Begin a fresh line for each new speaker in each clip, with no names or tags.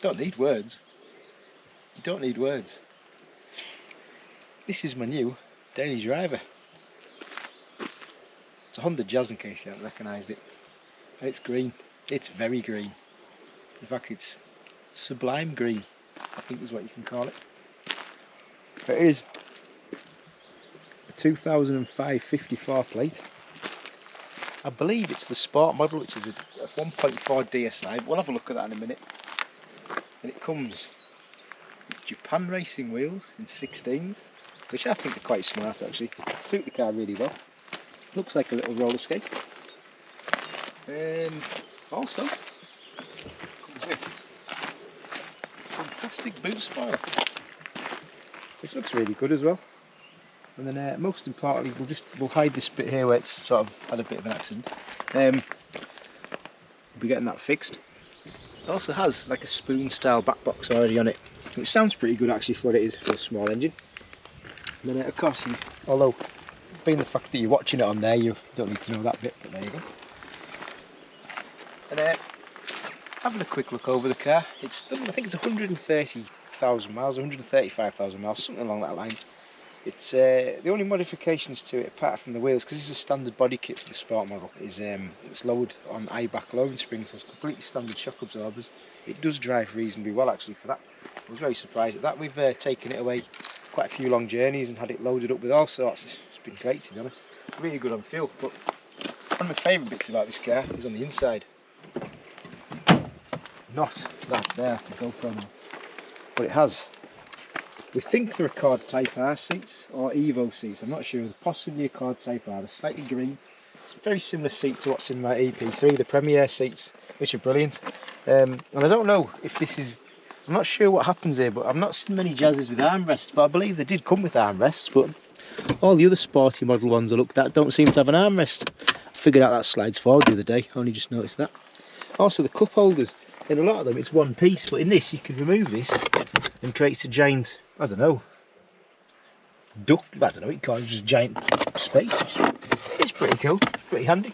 don't need words. You don't need words. This is my new daily driver. It's a Honda Jazz, in case you haven't recognised it. And it's green. It's very green. In fact, it's sublime green, I think is what you can call it. It is a 2005 54 plate. I believe it's the Sport model, which is a 1.4 DSI. We'll have a look at that in a minute. And it comes with Japan racing wheels in 16s, which I think are quite smart actually. Suit the car really well. Looks like a little roller skate. Also comes with fantastic boot spoiler, which looks really good as well. And then most importantly, we'll hide this bit here where it's sort of had a bit of an accident. We'll be getting that fixed. It also has like a spoon style back box already on it, which sounds pretty good actually for what it is for a small engine. And then of course, although being the fact that you're watching it on there, you don't need to know that bit, but there you go. And having a quick look over the car, it's done, I think it's 130,000 miles, 135,000 miles, something along that line. It's the only modifications to it, apart from the wheels, because this is a standard body kit for the Sport model, is it's lowered on I-back lowering springs, so it's completely standard shock absorbers. It does drive reasonably well actually for that. I was very surprised at that. We've taken it away quite a few long journeys and had it loaded up with all sorts. It's been great, to be honest. Really good on fuel. But one of my favourite bits about this car is on the inside. Not that there to GoPro now, but it has, we think they're Accord Type R seats or Evo seats, I'm not sure, they're possibly Accord Type R, they're slightly green. It's a very similar seat to what's in my EP3, the Premier seats, which are brilliant. And I don't know if this is, I'm not sure what happens here, but I've not seen many Jazzes with armrests, but I believe they did come with armrests, but all the other sporty model ones I looked at don't seem to have an armrest. I figured out that slides forward the other day, I only just noticed that. Also the cup holders, in a lot of them it's one piece, but in this you can remove this and create a giant, I don't know, duct, I don't know, it can't, just a giant space. It's pretty cool, it's pretty handy.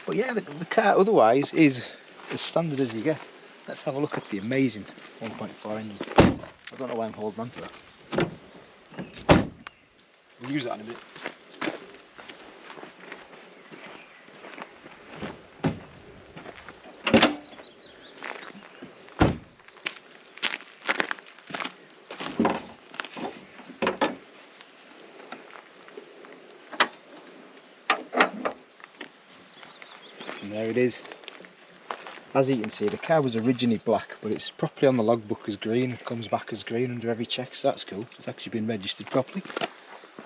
But yeah, the car otherwise is as standard as you get. Let's have a look at the amazing 1.4 engine. I don't know why I'm holding on to that. We'll use that in a bit. And there it is. As you can see, the car was originally black, but it's properly on the logbook as green. It comes back as green under every check, so that's cool. It's actually been registered properly.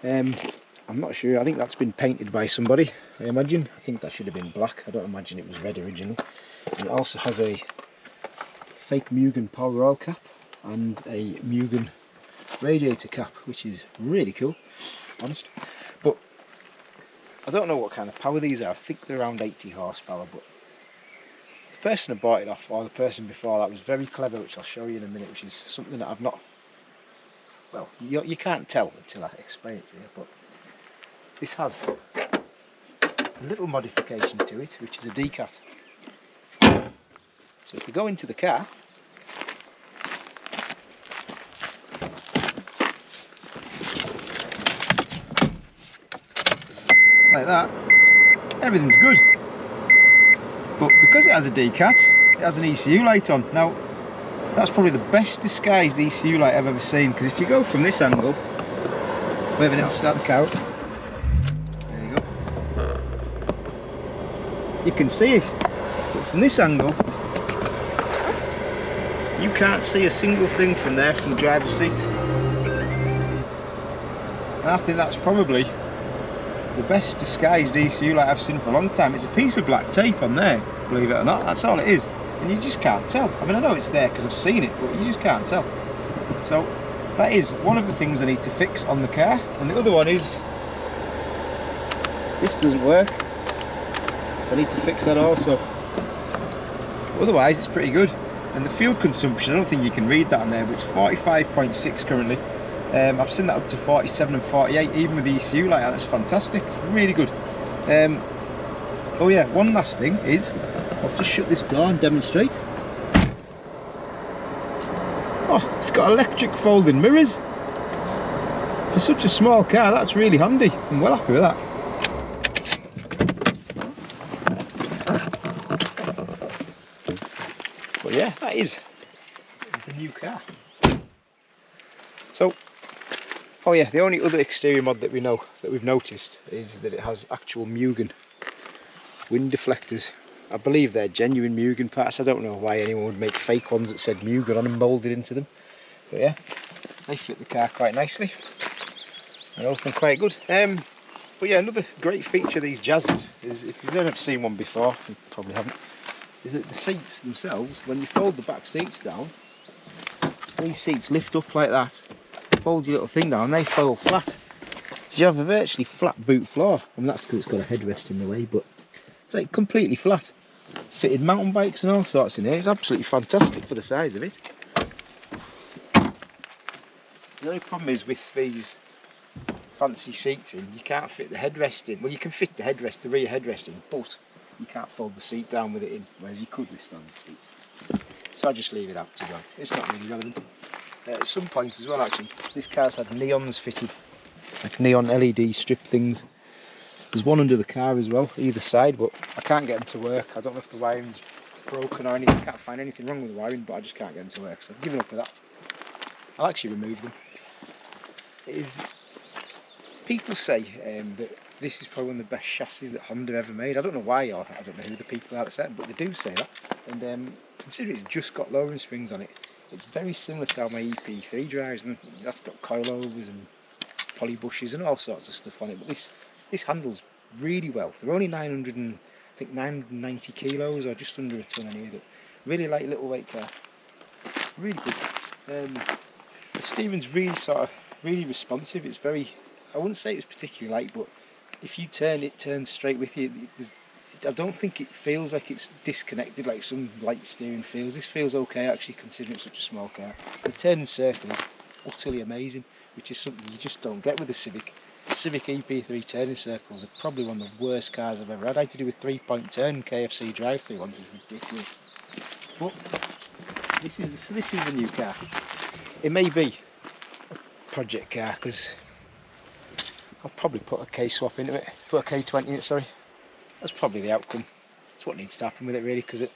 I'm not sure, I think that's been painted by somebody, I imagine. I think that should have been black. I don't imagine it was red originally. And it also has a fake Mugen power oil cap and a Mugen radiator cap, which is really cool, honest. But I don't know what kind of power these are. I think they're around 80 horsepower, but the person who bought it off, or the person before that, was very clever, which I'll show you in a minute, which is something that I've not, well, you can't tell until I explain it to you, but this has a little modification to it, which is a decat. So if we go into the car, like that, everything's good. But because it has a decat, it has an ECU light on. Now, that's probably the best disguised ECU light I've ever seen, because if you go from this angle, wait a minute, I'll start the car up. There you go. You can see it, but from this angle, you can't see a single thing from there, from the driver's seat. And I think that's probably the best disguised ECU light I've seen for a long time. It's a piece of black tape on there, believe it or not, that's all it is. And you just can't tell. I mean, I know it's there because I've seen it, but you just can't tell. So that is one of the things I need to fix on the car. And the other one is, this doesn't work. So I need to fix that also. Otherwise, it's pretty good. And the fuel consumption, I don't think you can read that on there, but it's 45.6 currently. I've seen that up to 47 and 48, even with the ECU light. That's fantastic, really good. Oh yeah, one last thing is, I'll just shut this door and demonstrate. Oh, it's got electric folding mirrors. For such a small car, that's really handy. I'm well happy with that. But yeah, that is the new car. So, oh yeah, the only other exterior mod that we've noticed is that it has actual Mugen wind deflectors. I believe they're genuine Mugen parts. I don't know why anyone would make fake ones that said Mugen on and moulded into them. But yeah, they fit the car quite nicely. They're open quite good. But yeah, another great feature of these Jazzes is, if you've never seen one before, you probably haven't, is that the seats themselves, when you fold the back seats down, these seats lift up like that, fold your little thing down, they fold flat. So you have a virtually flat boot floor. I mean, that's because it's got a headrest in the way, but it's like completely flat. Fitted mountain bikes and all sorts in here. It's absolutely fantastic for the size of it. The only problem is with these fancy seats in, you can't fit the headrest in. Well, you can fit the headrest, the rear headrest in, but you can't fold the seat down with it in, whereas you could with standard seats. So I just leave it out to go. It's not really relevant. At some point as well, actually, this car's had neons fitted, like neon LED strip things. There's one under the car as well, either side, but I can't get them to work. I don't know if the wiring's broken or anything. I can't find anything wrong with the wiring, but I just can't get them to work, so I've given up with that. I'll actually remove them. It is, people say that this is probably one of the best chassis that Honda ever made. I don't know why, or I don't know who the people are that said it, but they do say that. And considering it's just got lowering springs on it, it's very similar to how my EP3 drives, and that's got coilovers and poly bushes and all sorts of stuff on it. But this handles really well. They're only 990 kilos, or just under a ton anyway. But really light little weight car. Really good. The steering's really responsive. It's very, I wouldn't say it's particularly light, but if you turn, it turns straight with you. I don't think it feels like it's disconnected like some light steering feels. This feels okay actually, considering it's such a small car. The turning circle is utterly amazing, which is something you just don't get with the Civic. Civic EP3 turning circles are probably one of the worst cars I've ever had. I had to do a 3-point turn KFC drive-through once. It's ridiculous. But this is the new car. It may be a project car because I'll probably put a K-swap into it, put a K20 in it, sorry. That's probably the outcome. That's what needs to happen with it really, because at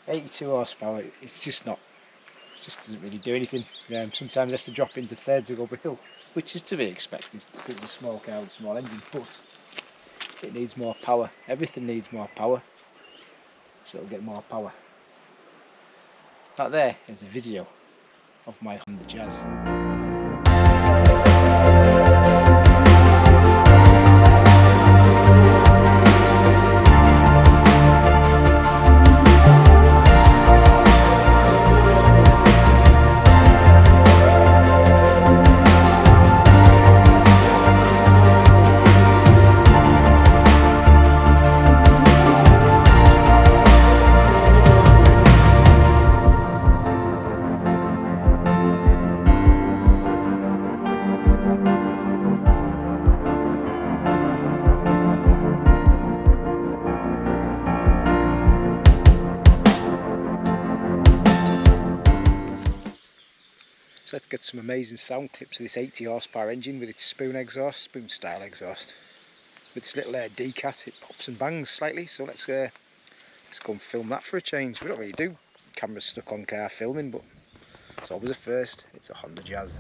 82 horsepower it's just doesn't really do anything. Sometimes I have to drop into third to go up a hill, which is to be expected because it's a small car with a small engine, but it needs more power. Everything needs more power, so it'll get more power. That there is a video of my Honda Jazz. So let's get some amazing sound clips of this 80 horsepower engine with its spoon style exhaust. With this little D-cat, it pops and bangs slightly, so let's go and film that for a change. We don't really do cameras stuck on car filming, but it's always a first. It's a Honda Jazz.